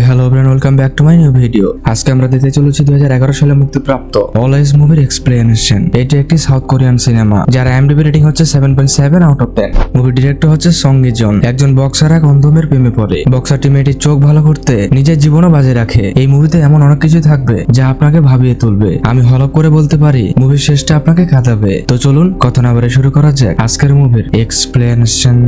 Hello everyone, welcome back to my new video. আজকে আমরা দেখতে চলেছি 2011 সালে মুক্তিপ্রাপ্ত অলওয়েজ মুভির এক্সপ্লেনেশন। এটি একটি সাউথ কোরিয়ান সিনেমা যার IMDb রেটিং হচ্ছে 7.7 আউট অফ 10। মুভি ডিরেক্টর হচ্ছে সং ই জন। একজন বক্সার এক অন্ধ মেয়ের প্রেমে পড়ে। বক্সারটি মেয়েটির চোখ ভালো করতে নিজের জীবনও বাজে রাখে। এই মুভিতে এমন অনেক কিছু থাকবে যা আপনাকে ভাবিয়ে তুলবে। আমি হলপ করে বলতে পারি মুভির শেষটা আপনাকে কাঁদাবে। তো চলুন কথা না বলে শুরু করা যাক আজকের মুভির এক্সপ্লেনেশন।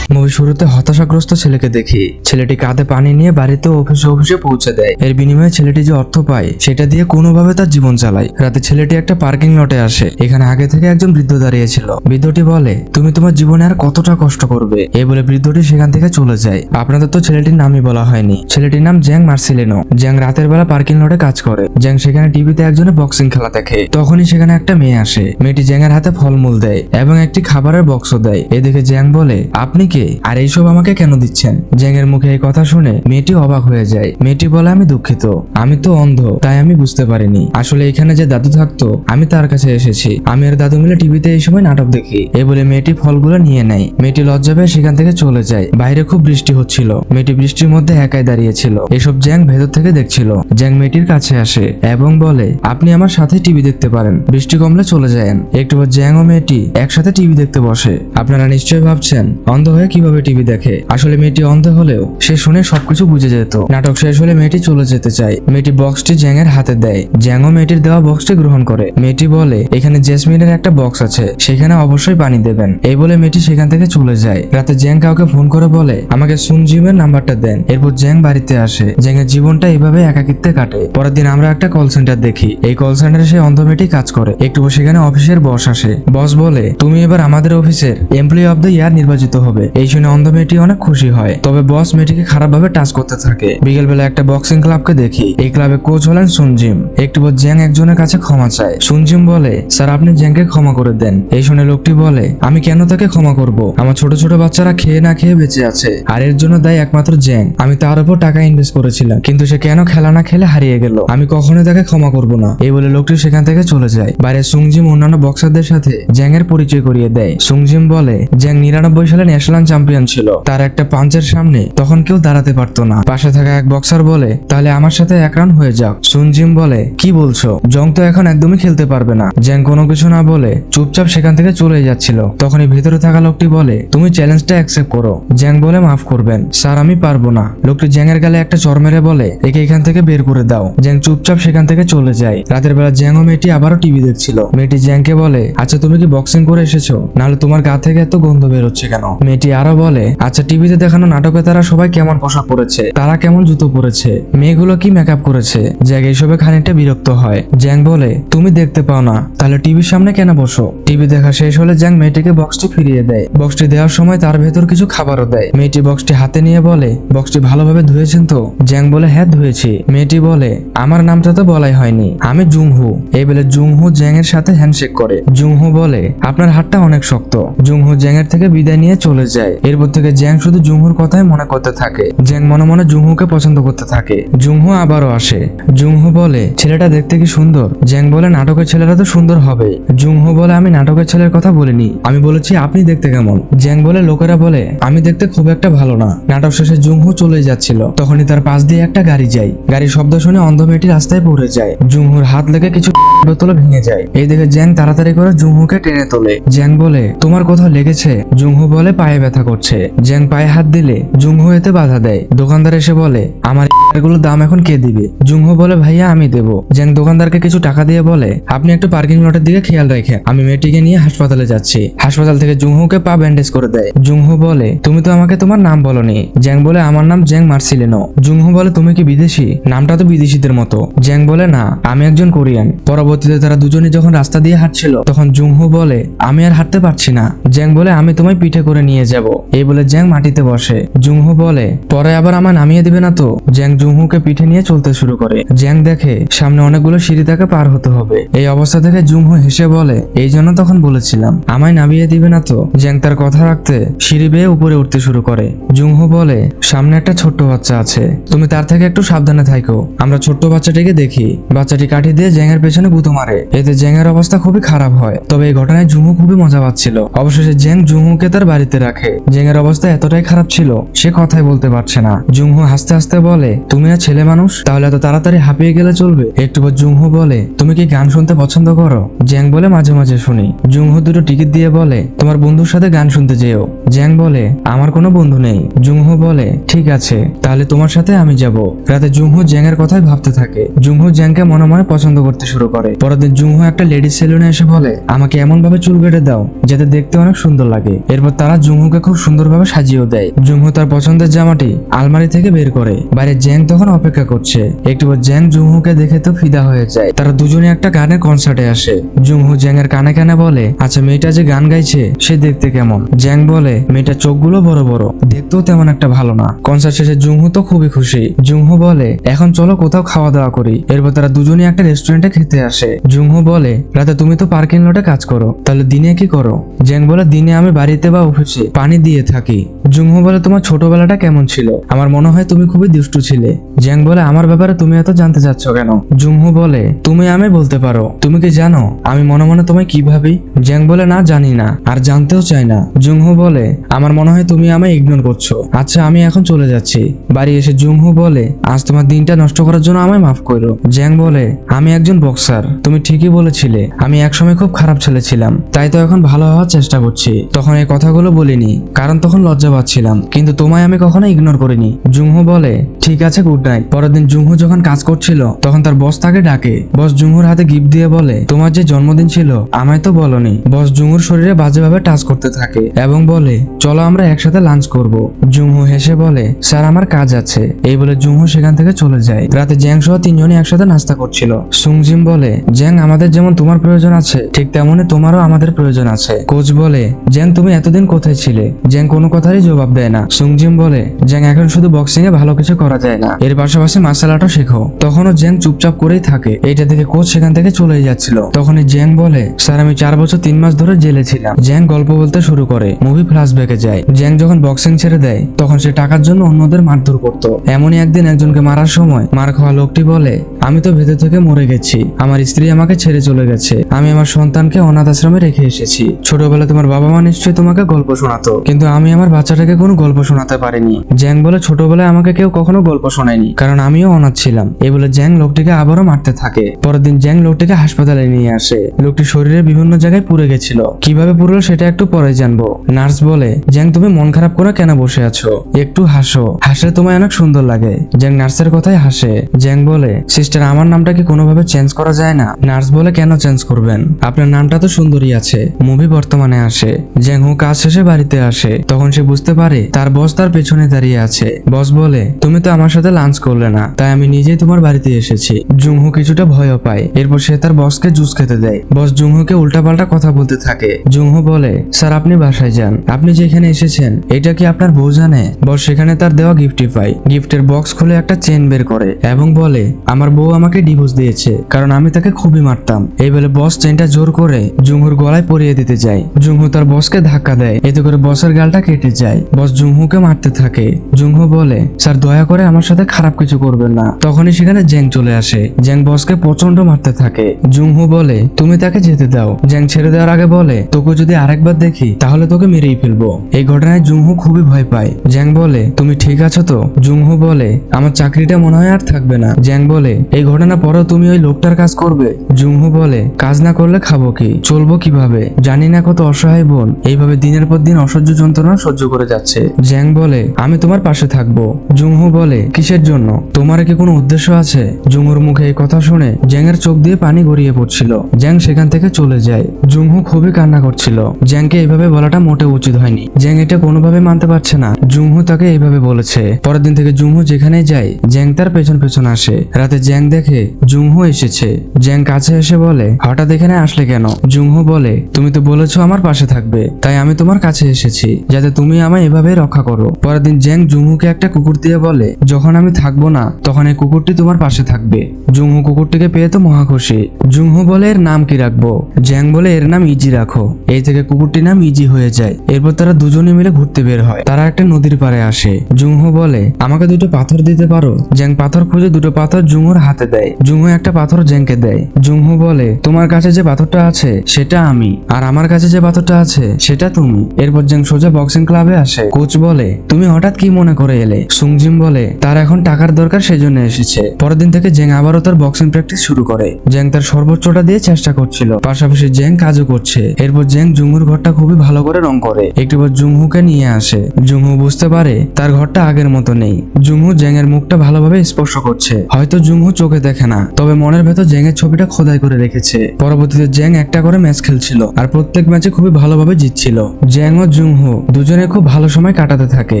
মুভি শুরুতে হতাশাগ্রস্ত ছেলেকে দেখি। ছেলেটি কাঁধে পানি নিয়ে বাড়িতে অফিসে পৌঁছে দেয়। এর বিনিময়ে ছেলেটি যে অর্থ পায় সেটা দিয়ে কোনোভাবে তার জীবন চালায়। রাতে ছেলেটি একটা পার্কিং লটে আসে। এখানে আগে থেকে একজন বৃদ্ধ দাঁড়িয়ে ছিল। বৃদ্ধটি বলে, তুমি তোমার জীবনে আর কতটা কষ্ট করবে? এই বলে বৃদ্ধটি সেখান থেকে চলে যায়। আপনাদের তো ছেলেটির নামই বলা হয়নি। ছেলেটির নাম জ্যাং মার্সিলেনো। জ্যাং রাতের বেলা পার্কিং লটে কাজ করে। জ্যাং সেখানে টিভিতে একজনের বক্সিং খেলা দেখে। তখনই সেখানে একটা মেয়ে আসে। মেয়েটি জ্যাং এর হাতে ফলমূল দেয় এবং একটি খাবারের বক্সও দেয়। এদিকে জ্যাং বলে, আপনি কে আর এইসব আমাকে কেন দিচ্ছেন? জ্যাং এর মুখে এই কথা শুনে মেয়েটি অবাক হয়ে যায়। মেয়েটি বলে, আমি দুঃখিত, আমি তো অন্ধ, তাই আমি বুঝতে পারিনি। আসলে এখানে যে দাদু থাকতো আমি তার কাছে এসেছি। আমি আর দাদু মিলে টিভিতে এই সময় নাটক দেখি। এই বলে মেয়েটি ফলগুলো নিয়ে নেয়। মেয়েটি লজ্জা পেয়ে সেখান থেকে চলে যায়। বাইরে খুব বৃষ্টি হচ্ছিল। মেয়েটি বৃষ্টির মধ্যে একাই দাঁড়িয়েছিল। এসব জ্যাং ভেতর থেকে দেখছিল। জ্যাং মেয়েটির কাছে আসে এবং বলে, আপনি আমার সাথে টিভি দেখতে পারেন, বৃষ্টি কমলে চলে যায়েন। একটু পর জ্যাং ও মেয়েটি একসাথে টিভি দেখতে বসে। আপনারা নিশ্চয়ই ভাবছেন অন্ধ হয়ে কিভাবে টিভি দেখে। আসলে মেয়েটি অন্ধ হলেও সে শুনে সবকিছু বুঝে যেত। নাটক শেষ হলে মেয়েটি চলে যেতে চায়। মেয়েটি বক্সটি জ্যাং এর হাতে দেয়। জ্যাং ও মেয়েটির দেওয়া বক্সটি গ্রহণ করে। মেয়েটি বলে, এখানে জেসমিনের একটা বক্স আছে, সেখানে অবশ্যই পানি দেবেন। এই বলে মেয়েটি সেখান থেকে চলে যায়। রাতে জ্যাং কাউকে ফোন করে বলে, আমাকে সুনজিমের নাম্বারটা দেন। এরপর জ্যাং বাড়িতে আসে। জ্যাং এর জীবনটা এইভাবে একাকিত্বে কাটে। পরের দিন আমরা একটা কল সেন্টার দেখি। এই কল সেন্টারে সে অন্ধ মেয়েটি কাজ করে। একটু পর সেখানে অফিসের বস আসে। বস বলে, তুমি এবার আমাদের অফিসের এমপ্লয়ি অফ দ্য ইয়ার নির্বাচিত হবে। এই শুনে অন্ধ মেয়েটি অনেক খুশি হয়। তবে বস মেয়েটিকে খারাপভাবে টাচ করতে থাকে। বিকেলবেলা একটা বক্সিং ক্লাবকে দেখি। এই ক্লাবে কোচ হলেন সুনজিম। একটু পর জ্যাং একজনের কাছে ক্ষমা চায়। সুনজিম বলে, স্যার আপনি জ্যাংকে ক্ষমা করে দেন। এই শুনে লোকটি বলে, আমি কেন তাকে ক্ষমা করব? আমার ছোট ছোট বাচ্চারা খেয়ে না খেয়ে বেঁচে আছে, আর এর জন্য দায়ী একমাত্র জ্যাং। আমি তার উপর টাকা ইনভেস্ট করেছিলাম, কিন্তু সে কেন খেলা না খেলে হারিয়ে গেল। আমি কখনোই তাকে ক্ষমা করব না। এই বলে লোকটি সেখান থেকে চলে যায়। বাইরে সুনজিম অন্যান্য বক্সারদের সাথে জ্যাং এর পরিচয় করিয়ে দেয়। সুনজিম বলে, জ্যাং 99 সালে ন্যাশনাল চ্যাম্পিয়ন ছিল। তার একটা পাঞ্চের সামনে তখন কেউ দাঁড়াতে পারতো না। পাশে থাকা এক বক্সার বলে, তাহলে আমার সাথে এক রাউন্ড হয়ে যাক। সুনজিম বলে, কি বলছো? জং তো এখন একদমই খেলতে পারবে না। জ্যাং কোনো কিছু না বলে চুপচাপ সেখান থেকে চলে যাচ্ছিল। তখনই ভেতরে থাকা লোকটি বলে, তুমি চ্যালেঞ্জটা অ্যাকসেপ্ট করো। জ্যাং বলে, মাফ করবেন স্যার, আমি পারবো না। লোকটি জ্যাং এর গালে একটা চড় মেরে বলে, একে এখান থেকে বের করে দাও। জ্যাং চুপচাপ সেখান থেকে চলে যায়। রাতের বেলা জ্যাং ও মেয়েটি আবারও টিভি দেখছিল। মেয়েটি জ্যাংকে বলে, আচ্ছা তুমি কি বক্সিং করে এসেছো? নাহলে তোমার গা থেকে এত গন্ধ বেরোচ্ছে কেন? মেয়েটি আরো বলে, আচ্ছা টিভিতে দেখানো নাটকে তারা সবাই কেমন পোশাক পরেছে, তারা কেমন জুতো পরেছে, মেয়েগুলো কি মেকআপ করেছে? জ্যাং এইসবে খানিকটা বিরক্ত হয়। জ্যাং বলে, তুমি দেখতে পাও না, তাহলে টিভির সামনে কেন বসো? টিভি দেখা শেষ হলে জ্যাং মেয়েটিকে বক্সটি ফিরিয়ে দেয়। বক্সটি দেওয়ার সময় তার ভেতর কিছু খাবারও দেয়। মেয়েটি বক্সটি হাতে নিয়ে বলে, বক্সটি ভালোভাবে ধুয়েছেন তো? জ্যাং বলে, হ্যাঁ ধুয়েছি। মেয়েটি বলে, আমার নামটা তো বলাই হয়নি, আমি জুংহু। এই বলে জুংহু জ্যাং এর সাথে হ্যান্ডশেক করে। জুংহু বলে, আপনার হাতটা অনেক শক্ত। জুংহু জ্যাং এর থেকে বিদায় নিয়ে চলে যায়। এরপর থেকে জ্যাং শুধু জুংহুর কথাই মনে করতে থাকে। জ্যাং মনে মনে জুংহুকে পছন্দ করতে থাকে। জুংহু আবারও আসে। জুংহু বলে, ছেলেটা দেখতে কি সুন্দর? জ্যাং বলে, নাটকের ছেলেরা তো সুন্দর হবে। জুংহু বলে, আমি নাটকের ছেলের কথা বলিনি, আমি বলেছি আপনি দেখতে কেমন। জ্যাং বলে, লোকেরা বলে আমি দেখতে খুব একটা ভালো না। নাটক শেষে জুংহু চলে যাচ্ছিল। তখনই তার পাশ দিয়ে একটা গাড়ি যায়। গাড়ির শব্দ শুনে অন্ধ মেয়েটি রাস্তায় পড়ে যায়। জুংহুর হাত লেগে কিছু বোতলে ভেঙে যায়। এই দেখে জ্যাং তাড়াতাড়ি করে জুংহুকে টেনে তোলে। জ্যাং বলে, তোমার কোথাও লেগেছে? জুংহু বলে, পায়ে ব্যথা করছে। জ্যাং পায়ে হাত দিলে জুংহু এতে বাধা দেয়। দোকানদার এসে বলে, আমার এগুলোর দাম এখন কে দিবে? জুংহু বলে, ভাইয়া আমি দেবো। জ্যাং দোকানদারকে কিছু টাকা দিয়ে বলে, আপনি একটু পার্কিং লটের দিকে খেয়াল রাখেন, আমি মেয়েটিকে নিয়ে হাসপাতালে যাচ্ছি। হাসপাতাল থেকে জুংহুকে পা ব্যান্ডেজ করে দেয়। জুংহু বলে, তুমি তো আমাকে তোমার নাম বলনি। জ্যাং বলে, আমার নাম জ্যাং মার্সিলেনো। জুংহু বলে, তুমি কি বিদেশি? নামটা তো বিদেশিদের মতো। জ্যাং বলে, না আমি একজন কোরিয়ান। পরবর্তীতে তারা দুজনই যখন রাস্তা দিয়ে হাঁটছিল তখন জুংহু বলে, আমি আর হাঁটতে পারছি না। জ্যাং বলে, আমি তোমায় পিঠে করে নিয়ে যাব। এই বলে জ্যাং মাটিতে বসে। জুংহো বলে পরে আবার আমায় নামিয়ে দিবে না তো? জ্যাং জুংহোকে পিঠে নিয়ে চলতে শুরু করে। জ্যাং দেখে সামনে অনেকগুলো সিঁড়ি তাকে পার হতে হবে। এই অবস্থা থেকে জুংহো হেসে বলে এই জন্য তখন বলেছিলাম আমায় নামিয়ে দিবে না তো। জ্যাং তার কথা রাখতে সিঁড়ি বেয়ে উপরে উঠতে শুরু করে। জুংহো বলে সামনে একটা ছোট্ট বাচ্চা আছে, তুমি তার থেকে একটু সাবধানে থাকো। আমরা ছোট্ট বাচ্চাটিকে দেখি। বাচ্চাটি কাঠি দিয়ে জ্যাং এর পেছনে গুঁতো মারে। এতে জ্যাং এর অবস্থা খুবই খারাপ হয়। তবে এই ঘটনায় জুংহো খুবই মজা পাচ্ছিল। অবশেষে জ্যাং জুংহোকে তার বাড়িতে রাখে। জ্যাং এর অবস্থা এতটাই খারাপ ছিল সে কথাই বলতে পারছে না। জুংহো হাসতে হাসতে বলে তুমি না ছেলে মানুষ, তাহলে এত তাড়াতাড়ি হাঁপিয়ে গেলে চলবে? একটু পর জুংহো বলে তুমি কি গান শুনতে পছন্দ করো? জ্যাং বলে মাঝে মাঝে শুনি। জুংহো দুটো টিকিট দিয়ে বলে তোমার বন্ধুর সাথে গান শুনতে যেও। জ্যাং বলে আমার কোনো বন্ধু নেই। জুংহো বলে ঠিক আছে, তাহলে তোমার সাথে আমি যাব। রাতে জুংহো জ্যাং এর কথাই ভাবতে থাকে। জুংহো জ্যাংকে মনে মনে পছন্দ করতে শুরু করে। পরের দিন জুংহো একটা লেডিস সেলুনে এসে বলে আমাকে এমন ভাবে চুল কেটে দাও যাতে দেখতে অনেক সুন্দর লাগে। এরপর তারা জুংহোকে খুব সুন্দরভাবে সাজিয়েও দেয়। জুংহো তার পছন্দের জামাটি আলমারি থেকে বের করে। বাইরে জ্যাং তখন অপেক্ষা করছে। একটু পর জ্যাং জুংহোকে দেখে তো ফিদা হয়ে যায়। তারা দুজনে একটা গানের কনসার্টে আসে। জুংহো জ্যাং এর কানে কানে বলে আচ্ছা মেয়েটা যে গান গাইছে সে দেখতে কেমন? জ্যাং বলে মেয়েটার চোখগুলো বড় বড়, দেখতেও তেমন একটা ভালো না। কনসার্ট শেষে জুংহো তো খুবই খুশি। জুংহো বলে এখন চলো কোথাও খাওয়া দাওয়া করি। এরপর তারা দুজনে একটা রেস্টুরেন্টে খেতে আসে। জুংহো বলে রাতে তুমি তো পার্কিং লটে কাজ করো, তাহলে দিনে কি করো? জ্যাং বলে দিনে আমি বাড়িতে বা অফিসে পানি দিয়ে থাকি। জুংহো বলে তোমার ছোটবেলাটা কেমন ছিল? আমার মনে হয় তুমি খুবই দুষ্টু ছিলে। জ্যাং বলে আমার ব্যাপারে তুমি এত জানতে চাচ্ছ কেন? জুংহো বলে তুমি আমি বলতে পারো। তুমি কি জানো আমি মনে মনে তোমায় কি ভাবি? জ্যাং বলে না জানি না, আর জানতেও চাই না। জুংহো বলে আমার মনে হয় তুমি আমায় ইগনোর করছো। আচ্ছা আমি এখন চলে যাচ্ছি। বাড়ি এসে জুংহো বলে আজ তোমার দিনটা নষ্ট করার জন্য আমায় মাফ করো। জ্যাং বলে আমি একজন বক্সার, তুমি ঠিকই বলেছিলে। আমি একসময় খুব খারাপ ছেলে ছিলাম, তাই তো এখন ভালো হওয়ার চেষ্টা করছি। তখন এই কথাগুলো বলিনি কারণ তখন লজ্জা পাচ্ছিলাম, কিন্তু তোমায় আমি কখনো ইগনোর করিনি। জুংহো বলে ঠিক আছে গুড নাইট। পরের দিন জুংহো যখন কাজ করছিল তখন তার বস তাকে ডাকে। বস জুংহোর হাতে গিফট দিয়ে বলে তোমার যে জন্মদিন ছিল আমায় তো বলনি। বস জুংহোর শরীরে বাজেভাবে টাচ করতে থাকে এবং বলে চলো আমরা একসাথে লাঞ্চ করব। জুংহো হেসে বলে স্যার আমার কাজ আছে। এই বলে জুংহো সেখান থেকে চলে যায়। রাতে জ্যাং সহ তিনজনই একসাথে নাস্তা করছিল। সুংজিম বলে জ্যাং আমাদের যেমন তোমার প্রয়োজন আছে ঠিক তেমনই তোমারও আমাদের প্রয়োজন আছে। কোচ বলে জ্যাং তুমি এতদিন কোথায় ছিলে? জ্যাং কোনো কথারই জবাব দেয় না। সুংজিম বলে জ্যাং এখন শুধু বক্সিং এ ভালো কিছু করা যায় না, এর পাশাপাশি মার্শাল আর্টও শেখো। তখনও জ্যাং চুপচাপ করেই থাকে। এইটা দেখে কোচ সেখান থেকে চলে যাচ্ছিল। তখনই জ্যাং বলে স্যার আমি 4 বছর 3 মাস ধরে জেলে ছিলাম। জ্যাং গল্প বলতে শুরু করে। মুভি ফ্ল্যাশব্যাকে যায়। জ্যাং যখন বক্সিং ছেড়ে দেয় তখন সে টাকার জন্য অন্যদের মারধর করত। এমনই একদিন একজনকে মারার সময় মার খাওয়া লোকটি বলে আমি তো ভেতর থেকে মরে গেছি, আমার স্ত্রী আমাকে ছেড়ে চলে গেছে, আমি আমার সন্তানকে অনাথ আশ্রমে রেখে এসেছি। ছোটবেলায় তোমার বাবা মা নিশ্চয়ই তোমাকে গল্প শোনাতো, কিন্তু আমি আমার বাচ্চাটাকে কোনো গল্প শোনাতে পারিনি। জ্যাং বলে ছোটবেলায় আমাকে কেউ কখনো গল্প শোনায়নি, কারণ আমিও অনাথ ছিলাম। এই বলে জ্যাং লোকটিকে আবারও মারতে থাকে। পরের দিন জ্যাং লোকটিকে হাসপাতালে নিয়ে আসে। লোকটি শরীরের বিভিন্ন জায়গায় পুড়ে গেছিল। কিভাবে পুরলো সেটা একটু পরে জানবো। নার্স বলে জ্যাং তুমি মন খারাপ করে কেন বসে আছো? একটু হাসো, হাসলে তোমায় অনেক সুন্দর লাগে। জ্যাং নার্সের কথাই হাসে। জ্যাং বলে সিস্টার আমার নামটা কি কোনোভাবে চেঞ্জ করা যায় না? নার্স বলে কেন চেঞ্জ করবেন, আপনার নামটা তো সুন্দরী আছে। মুভি বর্তমানে আসে। জ্যাং হো কাজ শেষে বাড়িতে আসে। তখন সে বুঝতে পারে তার বস তার পেছনে দাঁড়িয়ে আছে। বস বলে তুমি তো আমার সাথে লাঞ্চ করলে না, তাই আমি নিজেই তোমার বাড়িতে এসেছি। জুংহো কিছুটা ভয়ও পায়। এরপর সে তার বসকে জুস খেতে দেয়। বস জুংহোকে উল্টাপাল্টা কথা বলতে থাকে। জুংহো বলে স্যার আপনি বাসায় যান, আপনি যেখানে এসেছেন এটা কি আপনার বউ জানে? বস সেখানে তার দেওয়া গিফটই পায়। গিফটের বক্স খুলে একটা চেন বের করে এবং বলে আমার বউ আমাকে ডিভোর্স দিয়েছে কারণ আমি তাকে খুবই মারতাম। এই বলে বস চেনটা জোর করে জুংহোর গলায় পরিয়ে দিতে যায়। জুংহো তার বসকে ধাক্কা দেয়, এতে করে বসের গালটা কেটে যায়। বস জুংহোকে মারতে থাকে। জুংহো বলে স্যার দয়া করে আমার সাথে খারাপ কিছু করবেন না। তখনই সেখানে জ্যাং চলে আসে। জ্যাং বসকে প্রচন্ড মারতে থাকে। জুংহো বলে তুমি তাকে যেতে দাও। জ্যাং ছেড়ে দেওয়ার আগে বলে তোকে যদি আরেকবার দেখি তাহলে তোকে মেরেই ফেলবো। এই ঘটনায় জুংহো খুবই ভয় পায়। জ্যাং বলে তুমি ঠিক আছো তো? জুংহো বলে আমার চাকরিটা মনে হয় আর থাকবে না। জ্যাং বলে এই ঘটনা পরেও তুমি ওই লোকটার কাজ করবে? জুংহো বলে কাজ না করলে খাবো কি, চলবো কিভাবে? জানি না কত অসহায় বোন এইভাবে দিনের পর দিন অসহ্য যন্ত্রণা সহ্য করে যাচ্ছে। জ্যাং বলে আমি তোমার পাশে থাকবো। জুংহো বলে কিসের জন্য? তোমার কি কোনো উদ্দেশ্য আছে? জুংহোর মুখে এই কথা শুনে জ্যাং এর চোখ দিয়ে পানি গড়িয়ে পড়ছিল। জ্যাং সেখান থেকে চলে যায়। জুংহো খুবই কান্না করছিল। জ্যাংকে এইভাবে বলাটা মোটেও উচিত হয়নি। জ্যাং এটা কোনোভাবে মানতে পারছে না জুংহো তাকে এইভাবে বলেছে। পরের দিন থেকে জুংহো যেখানে যায় জ্যাং তার পেছন পেছন আসে। রাতে জ্যাং দেখে জুংহো এসেছে। জ্যাং কাছে এসে বলে হঠাৎ এখানে আসলে কেন? জুংহো বলে তুমি তো বলেছো আমার পাশে থাকবে, তাই আমি তোমার কাছে এসেছি। যাতে তুমি আমায় এভাবে রক্ষা করো। পরের দিন জ্যাং জুংহুকে একটা কুকুর দিয়ে বলে, যখন আমি থাকবো না তখন এই কুকুরটি তোমার পাশে থাকবে। জুংহু কুকুরটিকে পেয়ে তো মহা খুশি। জুংহু বলে, এর নাম কি রাখবো? জ্যাং বলে, এর নাম ইজি রাখো। এই থেকে কুকুরটির নাম ইজি হয়ে যায়। এরপর তারা দুজনে মিলে ঘুরতে বের হয়। তারা একটা নদীর পাড়ে আসে। জুংহু বলে, আমাকে দুটো পাথর দিতে পারো? জ্যাং পাথর খুঁজে দুটো পাথর জুংহুর হাতে দেয়। জুংহু একটা পাথর জ্যাংকে দেয়। জুংহু বলে, তোমার কাছে যে পাথরটা আছে সেটা আমি, আর আমার কাছে যে পাথরটা আছে সেটা তুমি। এরপর জ্যাং সোজা বক্সিং ক্লাবে আসে। কোচ বলে, তুমি হঠাৎ কি মনে করে এলে? সুংজিম বলে, তার এখন টাকার দরকার সেজন্য এসেছে। পরের দিন থেকে জ্যাং আবারও তার বক্সিং প্র্যাকটিস শুরু করে। জ্যাং তার সর্বোচ্চটা দিয়ে চেষ্টা করছিল, পাশাপাশি জ্যাং কাজও করছে। এরপর জ্যাং জুংহুর ঘরটা খুবই ভালো করে রং করে। একটু পর জুংহুকে নিয়ে আসে। জুংহু বুঝতে পারে তার ঘরটা আগের মতো নেই। জুংহু জ্যাং এর মুখটা ভালোভাবে স্পর্শ করছে। হয়তো জুংহু চোখে দেখে না, তবে মনের ভেতর জ্যাং এর ছবিটা খোদাই করে রেখেছে। পরবর্তীতে জ্যাং একটা করে ম্যাচ খেলছিল, আর প্রত্যেক ম্যাচে খুবই ভালোভাবে জিতছিল। জ্যাং ও জুংহু দুজনে খুব ভালো সময় কাটাতে থাকে।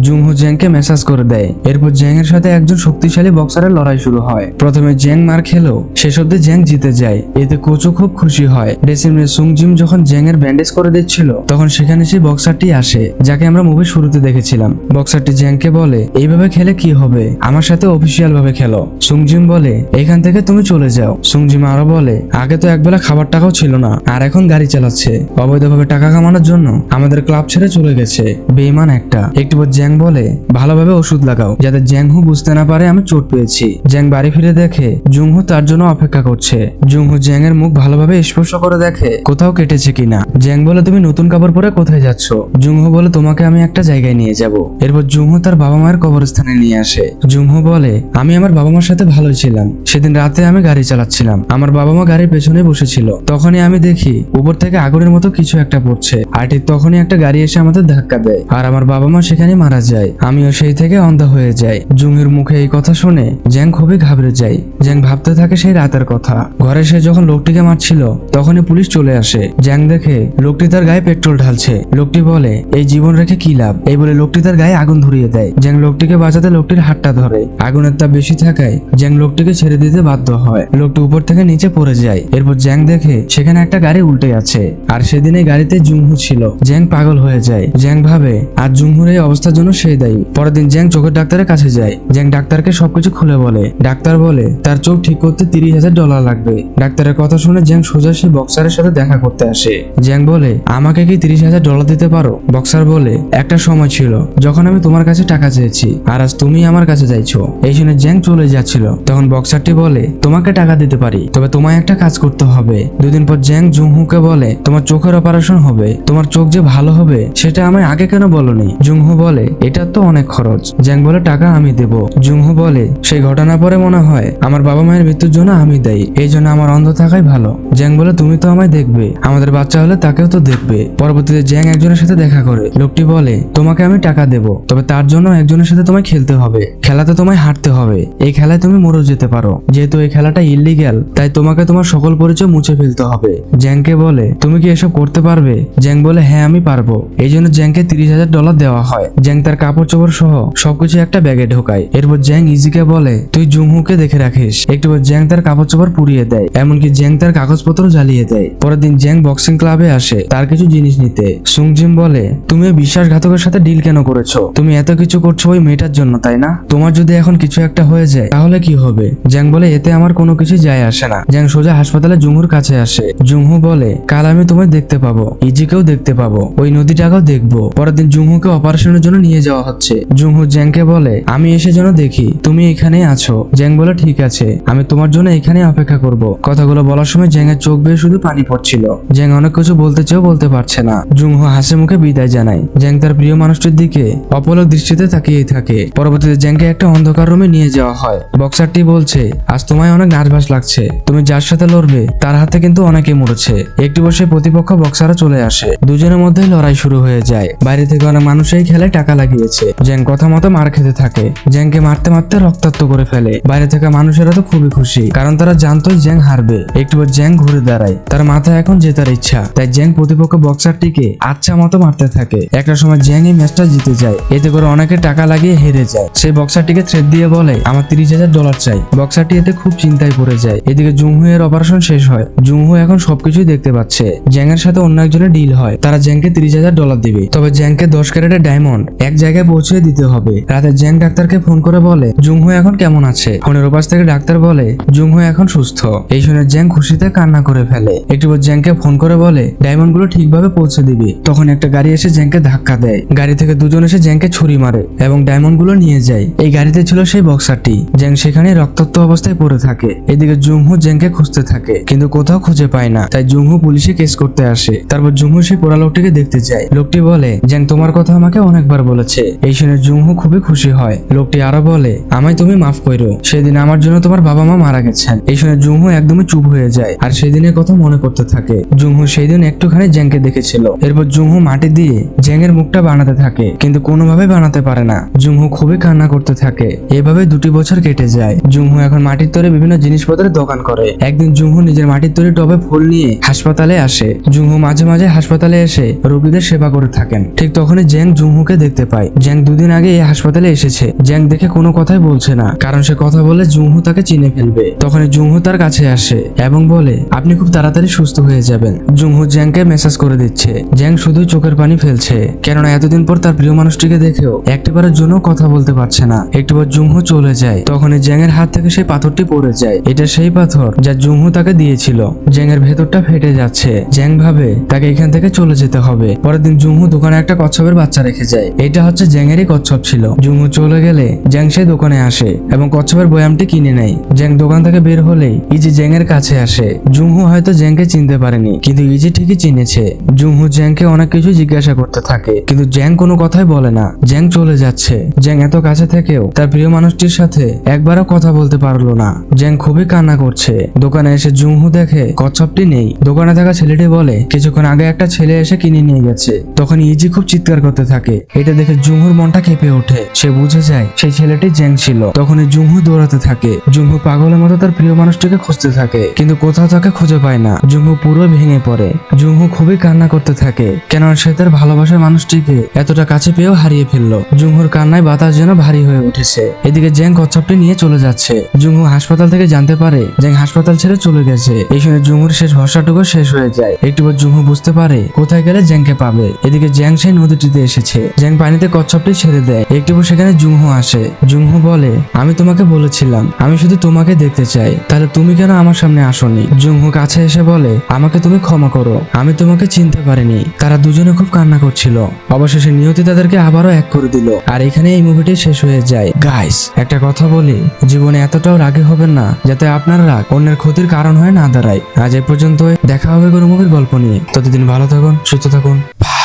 জুংহু জ্যাংকে মেসেজ করে দেয়। এরপর জ্যাং এর সাথে একজন শক্তিশালী বক্সারের লড়াই শুরু হয়। প্রথমে জ্যাং মার খেলেও শেষ অব্দি জ্যাং জিতে যায়। এতে কোচও খুব খুশি হয়। ড্রেসিং রুমে সুংজিম যখন জ্যাং এর ব্যান্ডেজ করে দিচ্ছিল তখন সেখানে সেই বক্সারটি আসে, যাকে আমরা মুভির শুরুতে দেখেছিলাম। বক্সারটি জ্যাংকে বলে, এইভাবে খেলে কি হবে? আমার সাথে অফিসিয়াল ভাবে খেলো। সুংজিম বলে, এখান থেকে তুমি চলে যাও। সুংজিম আরো বলে, আগে তো একবেলা খাবার টাকাও ছিল না, আর এখন গাড়ি চালাচ্ছে। অবৈধভাবে টাকা কামানোর জন্য আমাদের ক্লাব ছেড়ে চলে গেছে, বেঈমান একটা। একটু পর জ্যাং বলে, ভালোভাবে ওষুধ লাগাও যাতে জ্যাংহু বুঝতে না পারে আমি চোট পেয়েছি। জ্যাং বাড়ি ফিরে দেখে জুংহু তার জন্য অপেক্ষা করছে। জুংহু জ্যাং এর মুখ ভালোভাবে স্পর্শ করে দেখে কোথাও কেটেছে কিনা। জ্যাং বলে, তুমি নতুন কাপড় পরে কোথায় যাচ্ছ? জুংহু বলে, তোমাকে আমি একটা জায়গায় নিয়ে যাব। এরপর জুংহু তার বাবা মায়ের কবরস্থানে নিয়ে আসে। জুংহু বলে, আমি আমার বাবা মার সাথে ভালোই ছিলাম। সেদিন রাতে আমি গাড়ি চালাচ্ছিলাম, আমার বাবা মা গাড়ির পেছনে বসেছিল। তখনই আমি দেখি উপর থেকে আগুনের মতো কিছু একটা পড়ছে, আর ঠিক তখনই একটা গাড়ি এসে আমাদের ধাক্কা দেয়, আর আমার বাবা মা সেখানে মারা যায়। আমিও সেই থেকে অন্ধ হয়ে যাই। জুংহুর মুখে এই কথা শুনে জ্যাং খুবই ঘাবড়ে যায়। জ্যাং ভাবতে থাকে সেই রাতের কথা। ঘরে সে যখন লোকটিকে মারছিল তখনই পুলিশ চলে আসে। জ্যাং দেখে লোকটি তার গায়ে পেট্রোল ঢালছে। লোকটি বলে, এই জীবন রেখে কি লাভ? এই বলে লোকটি তার গায়ে আগুন ধরিয়ে দেয়। জ্যাং লোকটিকে বাঁচাতে লোকটির হাতটা ধরে। আগুনের তাপ বেশি থাকায় জ্যাং লোকটিকে ছেড়ে দিতে বাধ্য হয়। লোকটি উপর থেকে নিচে পড়ে যায়। এরপর জ্যাং দেখে সেখানে একটা গাড়ি উল্টে আছে, আর সেদিন এই গাড়িতে জুংহু ছিল। জ্যাং পাগল হয়ে যায়। জ্যাং ভাবে আর জুংহুর এই অবস্থার জন্য সে দায়ী। পরের দিন জ্যাং চোখের ডাক্তারের কাছে যায়। জ্যাং ডাক্তারকে সবকিছু খুলে বলে। ডাক্তার বলে তার চোখ ঠিক করতে $30,000 লাগবে। ডাক্তারের কথা শুনে জ্যাং সোজা সেই বক্সারের সাথে দেখা করতে আসে। জ্যাং বলে, আমাকে কি $30,000 দিতে পারো? বক্সার বলে, একটা সময় ছিল যখন আমি তোমার কাছে টাকা চেয়েছি, আর আজ তুমি আমার কাছে চাইছো। এই শুনে জ্যাং চলে যাচ্ছিল, তখন বক্সারটি বলে, তোমাকে টাকা দিতে পারি, তবে তোমায় একটা কাজ করতে হবে। 2 দিন পর জ্যাং জুংহুকে বলে, তোমার চোখের অপারেশন হবে, তোমার চোখ যে ভালো হবে সেটা আমায় আগে কেন বলনি? জুংহু বলে, এটা তো অনেক খরচ। জ্যাং বলে, টাকা আমি দেব। জুংহু বলে, সেই ঘটনা পরে মনে হয় আমার বাবা মায়ের মৃত্যুর জন্য আমি দায়ী, এই জন্য আমার অন্ধ থাকাই ভালো। জ্যাং বলে, তুমি তো আমায় দেখবে, আমাদের বাচ্চা হলে তাকেও তো দেখবে। পরবর্তীতে জ্যাং একজনের সাথে দেখা করে। লোকটি বলে, তোমাকে আমি টাকা দেব, তবে তার জন্য একজনের সাথে তোমায় খেলতে হবে। খেলাতে তোমায় হারতে হবে। এই খেলায় তুমি মরেও যেতে পারো। যেহেতু এই খেলাটা ইল্লিগ্যাল, তাই তোমাকে তোমার সকল পরিচয় মুছে ফেলতে হবে। জ্যাংকে বলে, তুমি কি এসব করতে পারবে? জ্যাং বলে, হ্যাঁ আমি পারবো। এই জন্য জ্যাংকে $30,000 দেওয়া হয়। জ্যাং তার কাপড় চোপড় সহ সবকিছু একটা ব্যাগে ঢোকায়। এরপর জ্যাং ইজিকে বলে, তুই জুংহুকে দেখে রাখিস। একটু পর জ্যাং তার কাপড় চোপড় পুড়িয়ে দেয়, এমনকি জ্যাং তার কাগজপত্র জ্বালিয়ে দেয়। পরের দিন জ্যাং বক্সিং ক্লাবে আসে তার কিছু জিনিস নিতে। সুংজিম বলে, তুমি বিশ্বাসঘাতকের সাথে ডিল কেন করেছো? তুমি এত কিছু করছো ওই মেয়েটার জন্য, তাই না? তোমার যদি এখন কিছু একটা হয়ে যায় তাহলে কি হবে? জ্যাং বলে, এতে আমার কোনো কিছু যায় আসে না। জ্যাং সোজা হাসপাতালে জুংহুর কাছে আসে। জুংহু বলে, কাল আমি তোমায় দেখতে পাবো, ইজিকেও দেখতে পাবো, ওই নদীটাকেও দেখবো। পরের দিন জুংহুকে অপারেশনের জন্য নিয়ে যাওয়া হচ্ছে। জুংহু জ্যাংকে বলে, আমি এসে যেন দেখি তুমি এখানেই আছো। জ্যাং বলে, ঠিক আছে, আমি তোমার জন্য এখানে অপেক্ষা করব। কথাগুলো বলার সময় জ্যাং এর চোখ বেয়ে শুধু পানি পড়ছিল। জ্যাং অনেক কিছু বলতে চেয়েও বলতে পারছে না। জুংহু হাসি মুখে বিদায় জানায়। জ্যাং তার প্রিয় মানুষটির দিকে অপলক দৃষ্টিতে তাকিয়েই থাকে। পরবর্তীতে জ্যাংকে একটা অন্ধকার রুমে নিয়ে যাওয়া হয়। বক্সারটি বলছে, আজ তোমায় অনেক নার্ভাস লাগছে, তুমি যার সাথে লড়বে তার হাতে কিন্তু অনেকে মরেছে। একটু বসে প্রতিপক্ষ বক্সারও চলে আসে। দুজনের মধ্যে লড়াই শুরু হয়ে যায়। বাইরে থেকে অনেক মানুষ এই খেলায় টাকা লাগিয়েছে। জ্যাং কথা মতো মার খেতে থাকে। জ্যাংকে মারতে মারতে রক্তাক্ত করে ফেলে। বাইরে থেকে মানুষেরা তো খুবই খুশি, কারণ তারা জানতোই জ্যাং হারবে। একটু পর জ্যাং ঘুরে দাঁড়ায়। তার মাথায় এখন জেতার ইচ্ছা, তাই জ্যাং প্রতিপক্ষ বক্সারটিকে আচ্ছা মতো মারতে থাকে। একটা সময় জ্যাং এই ম্যাচটা জিতে যায়। এতে করে অনেকে টাকা লাগিয়ে হেরে যায়। সেই বক্সারটিকে থ্রেট দিয়ে বলে, আমার $30,000 চাই। বক্সারটি এতে খুব চিন্তায় পড়ে যায়। এদিকে জুংহু এর অপারেশন শেষ হয়। জুংহু এখন সবকিছুই দেখতে পাচ্ছে। জ্যাং এর সাথে অন্য একজনের ডিল হয়, তারা জ্যাংকে $30,000 দিবি, তবে জ্যাংকে 10 ক্যারেটের ডায়মন্ড এক জায়গায় পৌঁছে দিতে হবে। রাতে জ্যাং ডাক্তারকে ফোন করে বলে জুংহো এখন কেমন আছে। ফোনের ওপাশ থেকে ডাক্তার বলে জুংহো এখন সুস্থ। এই শুনে জ্যাং খুশিতে কান্না করে ফেলে। একটু পর জ্যাংকে ফোন করে বলে ডায়মন্ড গুলো ঠিকভাবে পৌঁছে দিবি। তখন একটা গাড়ি এসে জ্যাংকে ধাক্কা দেয়। গাড়ি থেকে দুজন এসে জ্যাংকে ছুরি মারে এবং ডায়মন্ড গুলো নিয়ে যায়। এই গাড়িতে ছিল সেই বক্সারটি। জ্যাং সেখানে রক্তাক্ত অবস্থায় পড়ে থাকে। এদিকে জুংহো জ্যাংকে খুঁজতে থাকে কিন্তু কোথাও খুঁজে পায় না। তাই জুংহো পুলিশে কেস করতে আসে। তারপর জুংহো সেই পোড়া লোকটিকে দেখতে যায়। লোকটি বলে জ্যাং তোমার কথা আমাকে অনেকবার বলেছে। এই শুনে জুংহো খুবই খুশি হয়। লোকটি আরো বলে আমায় তুমি মাফ করো, সেদিন আমার জন্য তোমার বাবা মা মারা গেছেন। এই শুনে জুংহো একদমই চুপ হয়ে যায় আর সেদিনের কথা মনে করতে থাকে। জুংহো সেই দিন একটুখানি জ্যাংকে দেখেছিল। এরপর জুংহো মাটি দিয়ে জ্যাংয়ের মুখটা বানাতে থাকে কিন্তু কোনোভাবে বানাতে পারে না। জুংহো খুবই কান্না করতে থাকে। এভাবে 2 বছর কেটে যায়। জুংহো এখন মাটির তৈরি বিভিন্ন জিনিসপত্রের দোকান করে। একদিন জুংহো নিজের মাটির তৈরি টবে ফুল নিয়ে হাসপাতালে আসে। জুংহো মাঝে মাঝে হাসপাতালে এসে রোগীদের সেবা করে থাকেন। ঠিক তখনই জ্যাং জুংহোকে দেখতে পায়। জ্যাং 2 দিন আগে এই হাসপাতালে এসেছে। জ্যাং দেখে কোনো কথাই বলছে না, কারণ সে কথা বলে জুংহো তাকে চিনে ফেলবে। তখনই জুংহো তার কাছে আসে এবং বলে আপনি খুব তাড়াতাড়ি সুস্থ হয়ে যাবেন। জুংহো জ্যাংকে মেসেজ করে দিচ্ছে। জ্যাং শুধুই চোখের পানি ফেলছে, কেননা এতদিন পর তার প্রিয় মানুষটিকে দেখেও একটিবারের জন্য কথা বলতে পারছে না। একটু পর জুংহো চলে যায়। তখনই জ্যাংয়ের হাত থেকে সেই পাথরটি পড়ে যায়। এটা সেই পাথর যা জুংহো তাকে দিয়েছিল। জ্যাংয়ের ভেতরটা ফেটে যাচ্ছে। জ্যাং ভাবে তাকে এখান থেকে চলে যেতে হবে। পরের দিন জুংহো দোকানে একটা কচ্ছপের বাচ্চা রেখে যায়। এটা হচ্ছে জ্যাংয়েরই কচ্ছপ ছিল। জুংহো চলে গেলে জ্যাং সেই দোকানে আসে এবং কচ্ছপের বয়ামটি কিনে নেয়। জ্যাং দোকান থেকে বের হলেই ইজি জ্যাংয়ের কাছে আসে। জুংহো হয়তো জ্যাংকে চিনতে পারেনি কিন্তু ইজি ঠিকই চিনেছে। জুংহো জ্যাংকে অনেক কিছু জিজ্ঞাসা করতে থাকে কিন্তু জ্যাং কোনো কথাই বলে না। জ্যাং চলে যাচ্ছে। জ্যাং এত কাছে থেকেও তার প্রিয় মানুষটির সাথে একবারও কথা বলতে পারলো না। জ্যাং খুবই কান্না করছে। দোকানে এসে জুংহো দেখে কচ্ছপটি নেই। দোকানে থাকা ছেলেটি বলে কিছুক্ষণ আগে একটা ছেলে এসে কিনে নিয়ে গেছে। তখন ইজি খুব চিৎকার করতে থাকে। এটা দেখে জুংহোর মনটা কেঁপে ওঠে। সে বুঝে যায় সেই ছেলেটি জ্যাং ছিল। তখনই জুংহো দৌড়াতে থাকে। জুংহো পাগলের মতো তার প্রিয় মানুষটিকে খুঁজতে থাকে কিন্তু কোথাও তাকে খুঁজে পায় না। জুংহো পুরো ভেঙে পড়ে। জুংহো খুবই কান্না করতে থাকে কেননা সে তার ভালোবাসার মানুষটিকে এতটা কাছে পেয়েও হারিয়ে ফেললো। জুংহোর কান্নায় বাতাস যেন ভারী হয়ে উঠেছে। এদিকে জ্যাং কচ্ছপটি নিয়ে চলে যাচ্ছে। জুংহো হাসপাতাল থেকে জানতে পারে জ্যাং হাসপাতাল ছেড়ে চলে গেছে। এই শুনে জুংহোর শেষ ভরসাটুকু শেষ হয়ে যায়। একটু পর জুংহো বুঝতে পারে কোথায় গেলে জ্যাংকে পাবে। এদিকে জ্যাং সেই নদীটিতে এসেছে। জ্যাং পানিতে কচ্ছপটি ছেড়ে দেয়। একটু পর সেখানে জুংহো আসে। জুংহো বলে আমি তোমাকে বলেছিলাম আমি শুধু তোমাকে দেখতে চাই, তাহলে তুমি কেন আমার সামনে আসোনি? জুংহো কাছে এসে বলে আমাকে তুমি ক্ষমা করো, আমি তোমাকে চিনতে পারিনি। তারা দুজনে খুব কান্না করছিল। অবশেষে নিয়তি তাদেরকে আবারও এক করে দিল। আর এখানে এই মুভিটি শেষ হয়ে যায়। গাইস একটা কথা বলি, জীবনে এতটাও রাগী হবেন না যাতে আপনার রাগ অন্যের ক্ষতির কারণ হয়ে না দাঁড়ায়। আজ এ পর্যন্তই। দেখা হবে কোনো মুভির গল্প নিয়ে। ততদিন ভালো থাকুন, সুস্থ থাকুন। বাই।